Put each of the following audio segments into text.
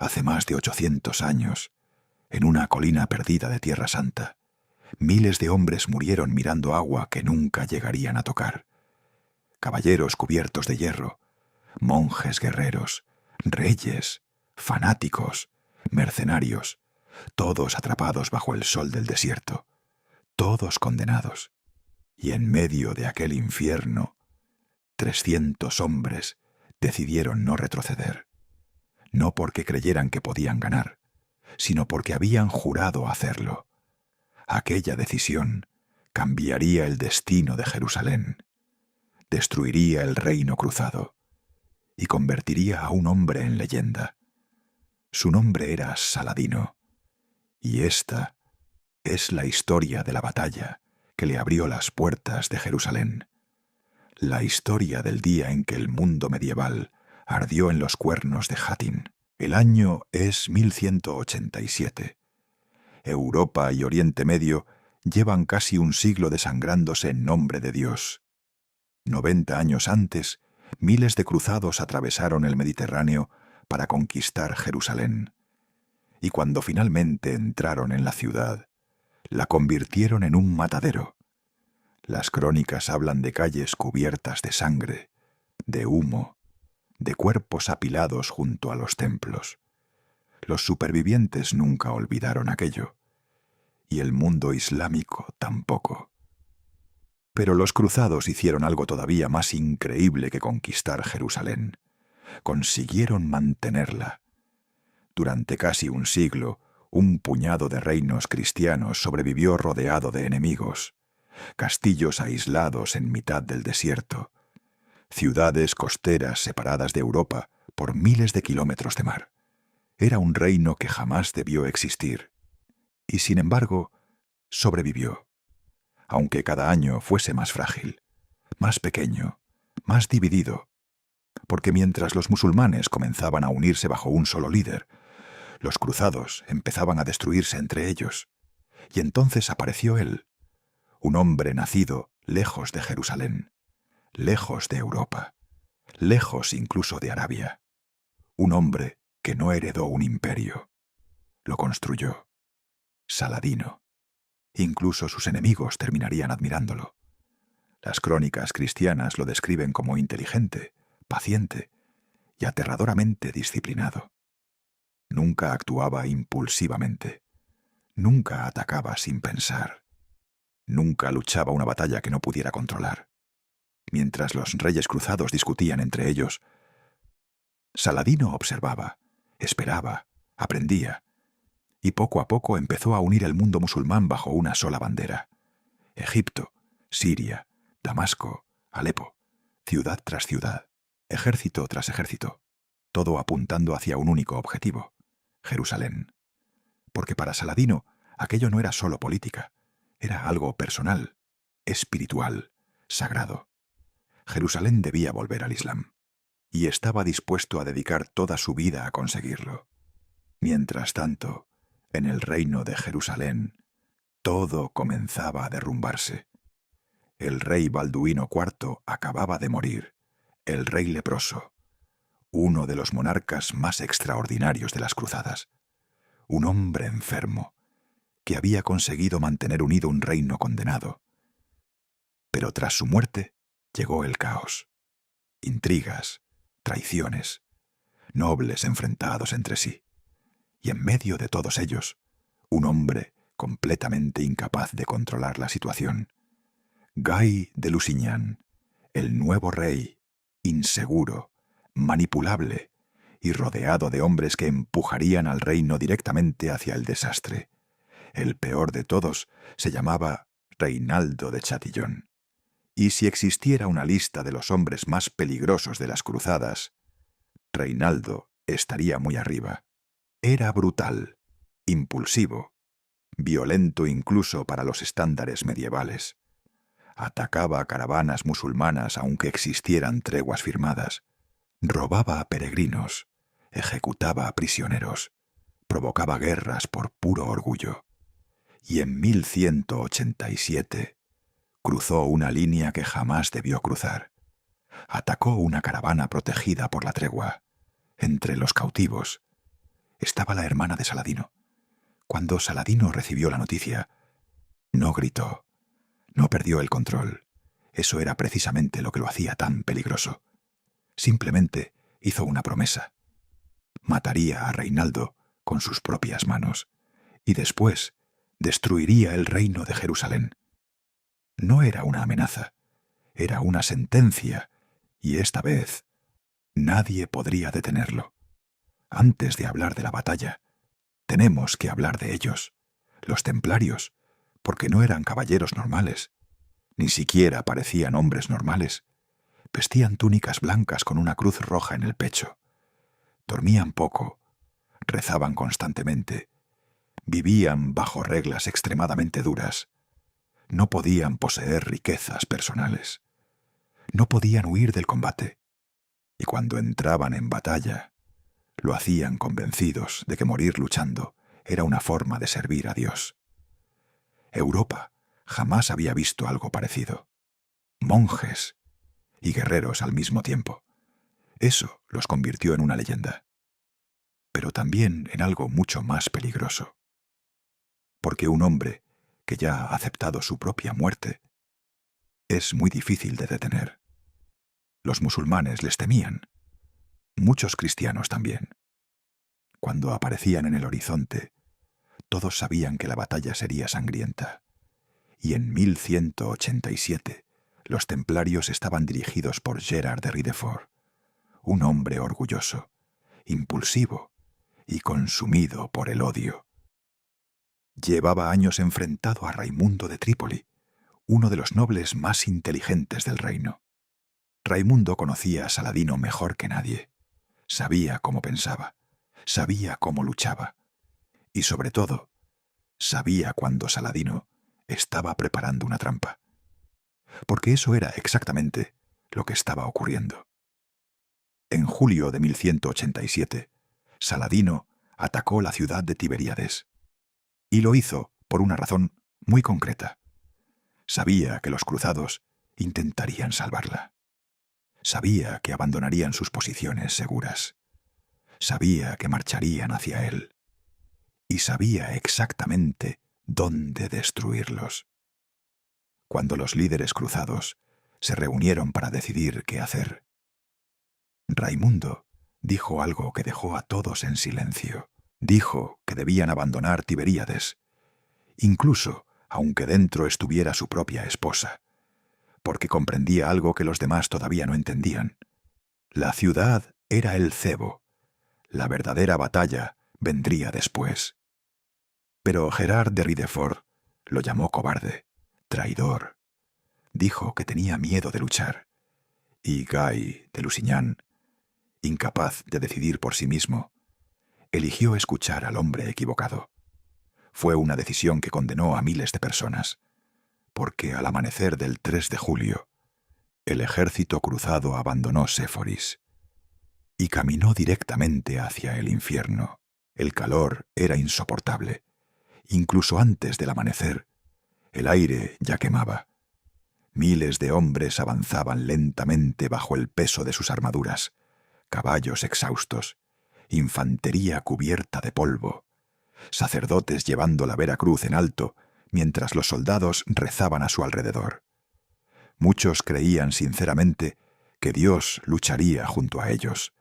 hace más de 800 años, en una colina perdida de Tierra Santa, miles de hombres murieron mirando agua que nunca llegarían a tocar. Caballeros cubiertos de hierro, monjes guerreros, reyes, fanáticos, mercenarios, todos atrapados bajo el sol del desierto, todos condenados. Y en medio de aquel infierno, 300 hombres decidieron no retroceder, no porque creyeran que podían ganar, sino porque habían jurado hacerlo. Aquella decisión cambiaría el destino de Jerusalén, destruiría el reino cruzado y convertiría a un hombre en leyenda. Su nombre era Saladino, y esta es la historia de la batalla que le abrió las puertas de Jerusalén. La historia del día en que el mundo medieval ardió en los cuernos de Hattin. El año es 1187. Europa y Oriente Medio llevan casi un siglo desangrándose en nombre de Dios. 90 años antes, miles de cruzados atravesaron el Mediterráneo para conquistar Jerusalén. Y cuando finalmente entraron en la ciudad, la convirtieron en un matadero. Las crónicas hablan de calles cubiertas de sangre, de humo, de cuerpos apilados junto a los templos. Los supervivientes nunca olvidaron aquello, y el mundo islámico tampoco. Pero los cruzados hicieron algo todavía más increíble que conquistar Jerusalén. Consiguieron mantenerla. Durante casi un siglo, un puñado de reinos cristianos sobrevivió rodeado de enemigos, castillos aislados en mitad del desierto, ciudades costeras separadas de Europa por miles de kilómetros de mar. Era un reino que jamás debió existir, y sin embargo, sobrevivió, aunque cada año fuese más frágil, más pequeño, más dividido, porque mientras los musulmanes comenzaban a unirse bajo un solo líder, los cruzados empezaban a destruirse entre ellos, y entonces apareció él, un hombre nacido lejos de Jerusalén, lejos de Europa, lejos incluso de Arabia, un hombre que no heredó un imperio, lo construyó, Saladino. Incluso sus enemigos terminarían admirándolo. Las crónicas cristianas lo describen como inteligente, paciente y aterradoramente disciplinado. Nunca actuaba impulsivamente, nunca atacaba sin pensar, nunca luchaba una batalla que no pudiera controlar. Mientras los reyes cruzados discutían entre ellos, Saladino observaba, esperaba, aprendía, y poco a poco empezó a unir el mundo musulmán bajo una sola bandera. Egipto, Siria, Damasco, Alepo, ciudad tras ciudad, ejército tras ejército, todo apuntando hacia un único objetivo, Jerusalén. Porque para Saladino aquello no era solo política, era algo personal, espiritual, sagrado. Jerusalén debía volver al Islam, y estaba dispuesto a dedicar toda su vida a conseguirlo. Mientras tanto, en el reino de Jerusalén, todo comenzaba a derrumbarse. El rey Balduino IV acababa de morir, el rey leproso, uno de los monarcas más extraordinarios de las cruzadas, un hombre enfermo que había conseguido mantener unido un reino condenado. Pero tras su muerte llegó el caos, intrigas, traiciones, nobles enfrentados entre sí. Y en medio de todos ellos, un hombre completamente incapaz de controlar la situación. Guy de Lusignan, el nuevo rey, inseguro, manipulable y rodeado de hombres que empujarían al reino directamente hacia el desastre. El peor de todos se llamaba Reinaldo de Chatillon. Y si existiera una lista de los hombres más peligrosos de las cruzadas, Reinaldo estaría muy arriba. Era brutal, impulsivo, violento incluso para los estándares medievales. Atacaba a caravanas musulmanas aunque existieran treguas firmadas. Robaba a peregrinos, ejecutaba a prisioneros, provocaba guerras por puro orgullo. Y en 1187 cruzó una línea que jamás debió cruzar. Atacó una caravana protegida por la tregua, entre los cautivos. estaba la hermana de Saladino. Cuando Saladino recibió la noticia, no gritó, no perdió el control. Eso era precisamente lo que lo hacía tan peligroso. Simplemente hizo una promesa. Mataría a Reinaldo con sus propias manos y después destruiría el reino de Jerusalén. No era una amenaza, era una sentencia, y esta vez nadie podría detenerlo. Antes de hablar de la batalla, tenemos que hablar de ellos, los templarios, porque no eran caballeros normales, ni siquiera parecían hombres normales. Vestían túnicas blancas con una cruz roja en el pecho. Dormían poco, rezaban constantemente, vivían bajo reglas extremadamente duras. No podían poseer riquezas personales. No podían huir del combate. Y cuando entraban en batalla, lo hacían convencidos de que morir luchando era una forma de servir a Dios. Europa jamás había visto algo parecido. Monjes y guerreros al mismo tiempo. Eso los convirtió en una leyenda. Pero también en algo mucho más peligroso. Porque un hombre que ya ha aceptado su propia muerte es muy difícil de detener. Los musulmanes les temían. Muchos cristianos también. Cuando aparecían en el horizonte, todos sabían que la batalla sería sangrienta. Y en 1187, los templarios estaban dirigidos por Gerard de Ridefort, un hombre orgulloso, impulsivo y consumido por el odio. Llevaba años enfrentado a Raimundo de Trípoli, uno de los nobles más inteligentes del reino. Raimundo conocía a Saladino mejor que nadie. Sabía cómo pensaba, sabía cómo luchaba, y sobre todo, sabía cuando Saladino estaba preparando una trampa. Porque eso era exactamente lo que estaba ocurriendo. En julio de 1187, Saladino atacó la ciudad de Tiberíades. Y lo hizo por una razón muy concreta. Sabía que los cruzados intentarían salvarla. Sabía que abandonarían sus posiciones seguras. Sabía que marcharían hacia él. Y sabía exactamente dónde destruirlos. Cuando los líderes cruzados se reunieron para decidir qué hacer, Raimundo dijo algo que dejó a todos en silencio. Dijo que debían abandonar Tiberíades, incluso aunque dentro estuviera su propia esposa, porque comprendía algo que los demás todavía no entendían. La ciudad era el cebo. La verdadera batalla vendría después. Pero Gerard de Ridefort lo llamó cobarde, traidor. Dijo que tenía miedo de luchar. Y Guy de Lusignan, incapaz de decidir por sí mismo, eligió escuchar al hombre equivocado. Fue una decisión que condenó a miles de personas, porque al amanecer del 3 de julio, el ejército cruzado abandonó Séforis y caminó directamente hacia el infierno. El calor era insoportable. Incluso antes del amanecer, el aire ya quemaba. Miles de hombres avanzaban lentamente bajo el peso de sus armaduras, caballos exhaustos, infantería cubierta de polvo, sacerdotes llevando la vera cruz en alto, mientras los soldados rezaban a su alrededor. Muchos creían sinceramente que Dios lucharía junto a ellos.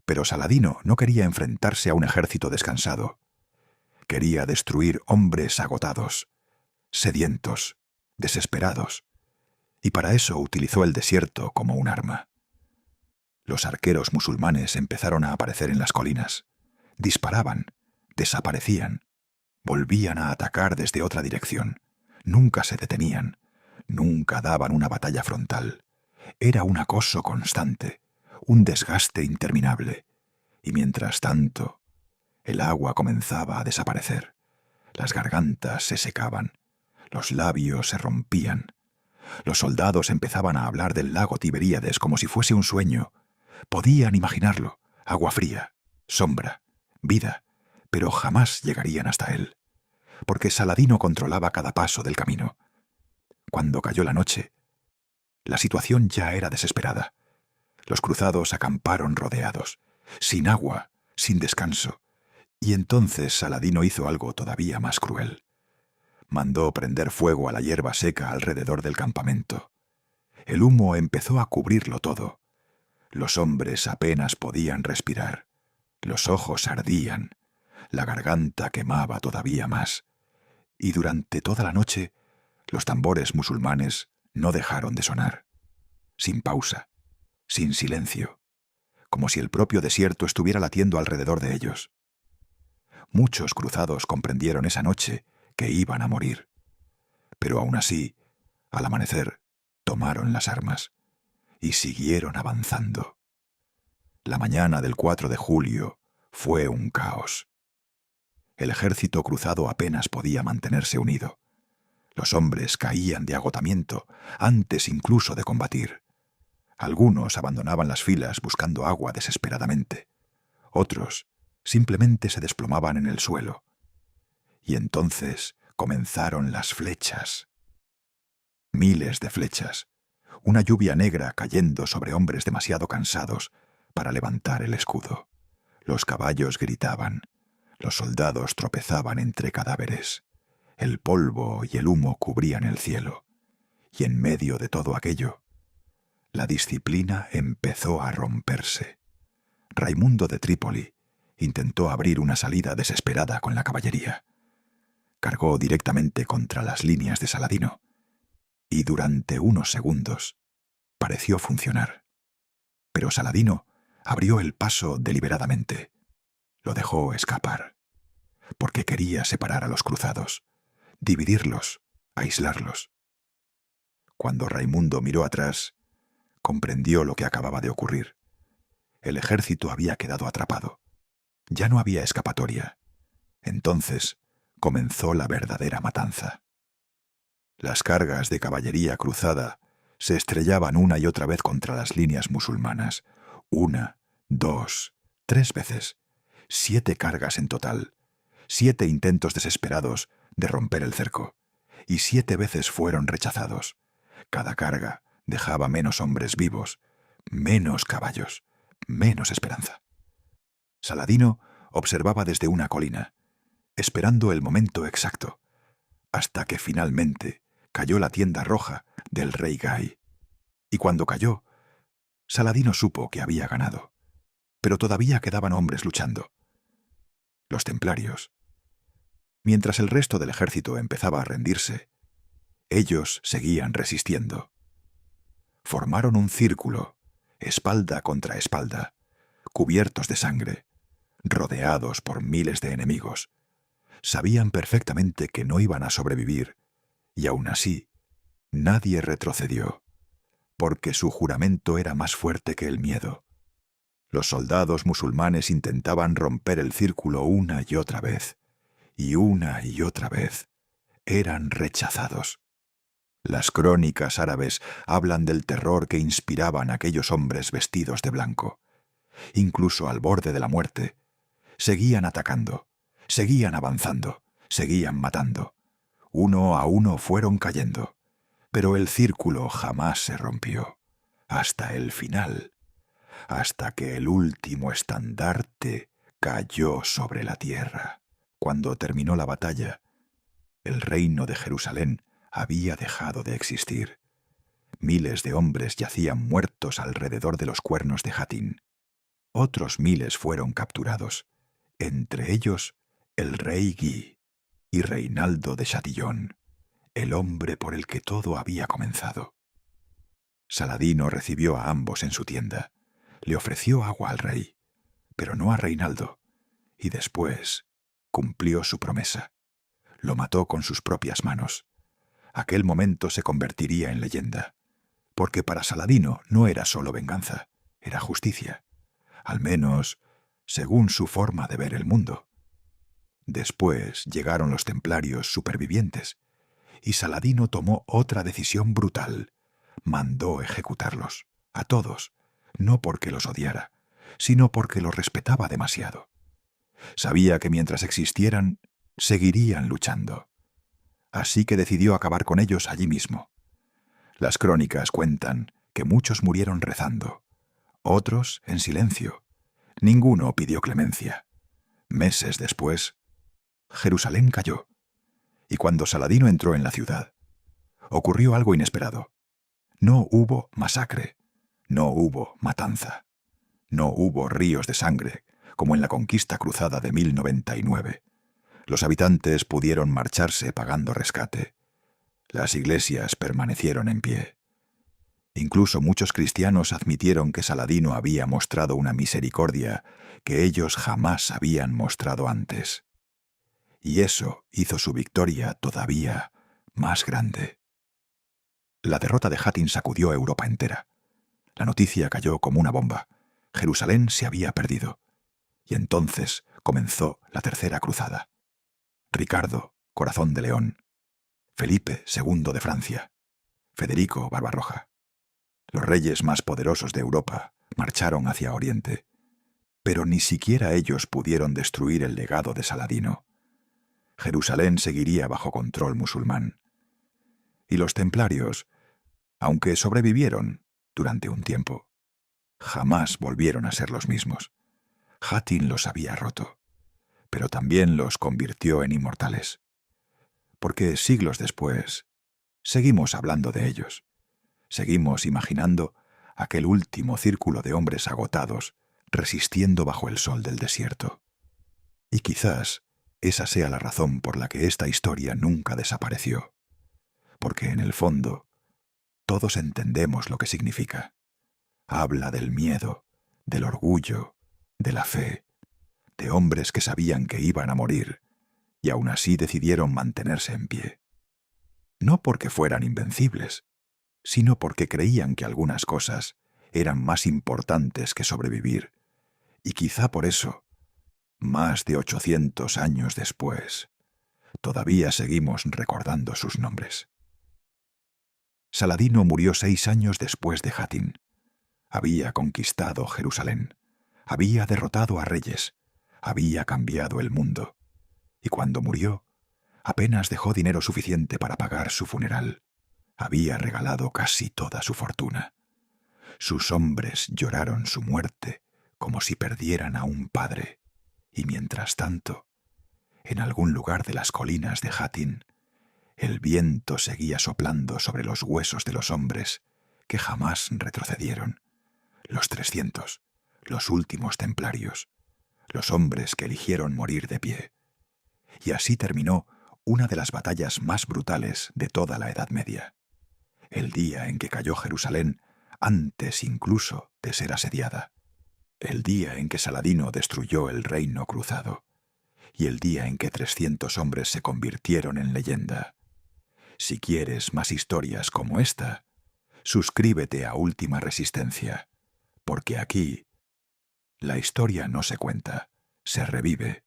Pero Saladino no quería enfrentarse a un ejército descansado. Quería destruir hombres agotados, sedientos, desesperados, y para eso utilizó el desierto como un arma. Los arqueros musulmanes empezaron a aparecer en las colinas. Disparaban, desaparecían, volvían a atacar desde otra dirección. Nunca se detenían, nunca daban una batalla frontal. Era un acoso constante, un desgaste interminable. Y mientras tanto, el agua comenzaba a desaparecer. Las gargantas se secaban, los labios se rompían. Los soldados empezaban a hablar del lago Tiberíades como si fuese un sueño. Podían imaginarlo, agua fría, sombra, vida, pero jamás llegarían hasta él, porque Saladino controlaba cada paso del camino. Cuando cayó la noche, la situación ya era desesperada. Los cruzados acamparon rodeados, sin agua, sin descanso, Y entonces Saladino hizo algo todavía más cruel. Mandó prender fuego a la hierba seca alrededor del campamento. El humo empezó a cubrirlo todo. Los hombres apenas podían respirar. Los ojos ardían. La garganta quemaba todavía más. Y durante toda la noche, los tambores musulmanes no dejaron de sonar. Sin pausa, sin silencio, como si el propio desierto estuviera latiendo alrededor de ellos. Muchos cruzados comprendieron esa noche que iban a morir. Pero aún así, al amanecer, tomaron las armas y siguieron avanzando. La mañana del 4 de julio fue un caos. El ejército cruzado apenas podía mantenerse unido. Los hombres caían de agotamiento antes incluso de combatir. Algunos abandonaban las filas buscando agua desesperadamente. Otros simplemente se desplomaban en el suelo. Y entonces comenzaron las flechas. Miles de flechas. Una lluvia negra cayendo sobre hombres demasiado cansados para levantar el escudo. Los caballos gritaban. Los soldados tropezaban entre cadáveres. El polvo y el humo cubrían el cielo. Y en medio de todo aquello, la disciplina empezó a romperse. Raimundo de Trípoli intentó abrir una salida desesperada con la caballería. Cargó directamente contra las líneas de Saladino, y durante unos segundos pareció funcionar. Pero Saladino abrió el paso deliberadamente. Lo dejó escapar, porque quería separar a los cruzados, dividirlos, aislarlos. Cuando Raimundo miró atrás, comprendió lo que acababa de ocurrir. El ejército había quedado atrapado. Ya no había escapatoria. Entonces comenzó la verdadera matanza. Las cargas de caballería cruzada se estrellaban una y otra vez contra las líneas musulmanas. 1, 2, 3 veces. 7 cargas en total. 7 intentos desesperados de romper el cerco. Y 7 veces fueron rechazados. Cada carga dejaba menos hombres vivos, menos caballos, menos esperanza. Saladino observaba desde una colina, esperando el momento exacto, hasta que finalmente cayó la tienda roja del rey Gai. Y cuando cayó, Saladino supo que había ganado. Pero todavía quedaban hombres luchando. Los templarios. Mientras el resto del ejército empezaba a rendirse, ellos seguían resistiendo. Formaron un círculo, espalda contra espalda, cubiertos de sangre, rodeados por miles de enemigos. Sabían perfectamente que no iban a sobrevivir, y aún así, nadie retrocedió, porque su juramento era más fuerte que el miedo. Los soldados musulmanes intentaban romper el círculo una y otra vez, y una y otra vez. Eran rechazados. Las crónicas árabes hablan del terror que inspiraban aquellos hombres vestidos de blanco. Incluso al borde de la muerte, seguían atacando, seguían avanzando, seguían matando. Uno a uno fueron cayendo, pero el círculo jamás se rompió, hasta el final, hasta que el último estandarte cayó sobre la tierra. Cuando terminó la batalla, el reino de Jerusalén había dejado de existir. Miles de hombres yacían muertos alrededor de los cuernos de Jatín. Otros miles fueron capturados, entre ellos el rey Guy y Reinaldo de Chatillon, el hombre por el que todo había comenzado. Saladino recibió a ambos en su tienda. Le ofreció agua al rey, pero no a Reinaldo, y después cumplió su promesa. Lo mató con sus propias manos. Aquel momento se convertiría en leyenda, porque para Saladino no era solo venganza, era justicia, al menos según su forma de ver el mundo. Después llegaron los templarios supervivientes, y Saladino tomó otra decisión brutal. Mandó ejecutarlos, a todos, no porque los odiara, sino porque los respetaba demasiado. Sabía que mientras existieran, seguirían luchando. Así que decidió acabar con ellos allí mismo. Las crónicas cuentan que muchos murieron rezando, otros en silencio. Ninguno pidió clemencia. Meses después, Jerusalén cayó, y cuando Saladino entró en la ciudad, ocurrió algo inesperado. No hubo masacre, no hubo matanza, no hubo ríos de sangre, como en la conquista cruzada de 1099. Los habitantes pudieron marcharse pagando rescate. Las iglesias permanecieron en pie. Incluso muchos cristianos admitieron que Saladino había mostrado una misericordia que ellos jamás habían mostrado antes. Y eso hizo su victoria todavía más grande. La derrota de Hattin sacudió a Europa entera. La noticia cayó como una bomba. Jerusalén se había perdido. Y entonces comenzó la Tercera Cruzada. Ricardo, Corazón de León, Felipe II de Francia, Federico Barbarroja. Los reyes más poderosos de Europa marcharon hacia Oriente, pero ni siquiera ellos pudieron destruir el legado de Saladino. Jerusalén seguiría bajo control musulmán. Y los templarios, aunque sobrevivieron durante un tiempo, jamás volvieron a ser los mismos. Hattin los había roto, pero también los convirtió en inmortales. Porque siglos después, seguimos hablando de ellos. Seguimos imaginando aquel último círculo de hombres agotados resistiendo bajo el sol del desierto. Y quizás esa sea la razón por la que esta historia nunca desapareció. Porque en el fondo, todos entendemos lo que significa. Habla del miedo, del orgullo, de la fe, de hombres que sabían que iban a morir y aún así decidieron mantenerse en pie. No porque fueran invencibles, sino porque creían que algunas cosas eran más importantes que sobrevivir, y quizá por eso, más de 800 años después, todavía seguimos recordando sus nombres. Saladino murió 6 años después de Hattin. Había conquistado Jerusalén, había derrotado a reyes, había cambiado el mundo, y cuando murió, apenas dejó dinero suficiente para pagar su funeral. Había regalado casi toda su fortuna. Sus hombres lloraron su muerte como si perdieran a un padre, y mientras tanto, en algún lugar de las colinas de Hattin, el viento seguía soplando sobre los huesos de los hombres que jamás retrocedieron. Los 300, los últimos templarios, los hombres que eligieron morir de pie. Y así terminó una de las batallas más brutales de toda la Edad Media. El día en que cayó Jerusalén, antes incluso de ser asediada. El día en que Saladino destruyó el reino cruzado. Y el día en que 300 hombres se convirtieron en leyenda. Si quieres más historias como esta, suscríbete a Última Resistencia, porque aquí la historia no se cuenta, se revive.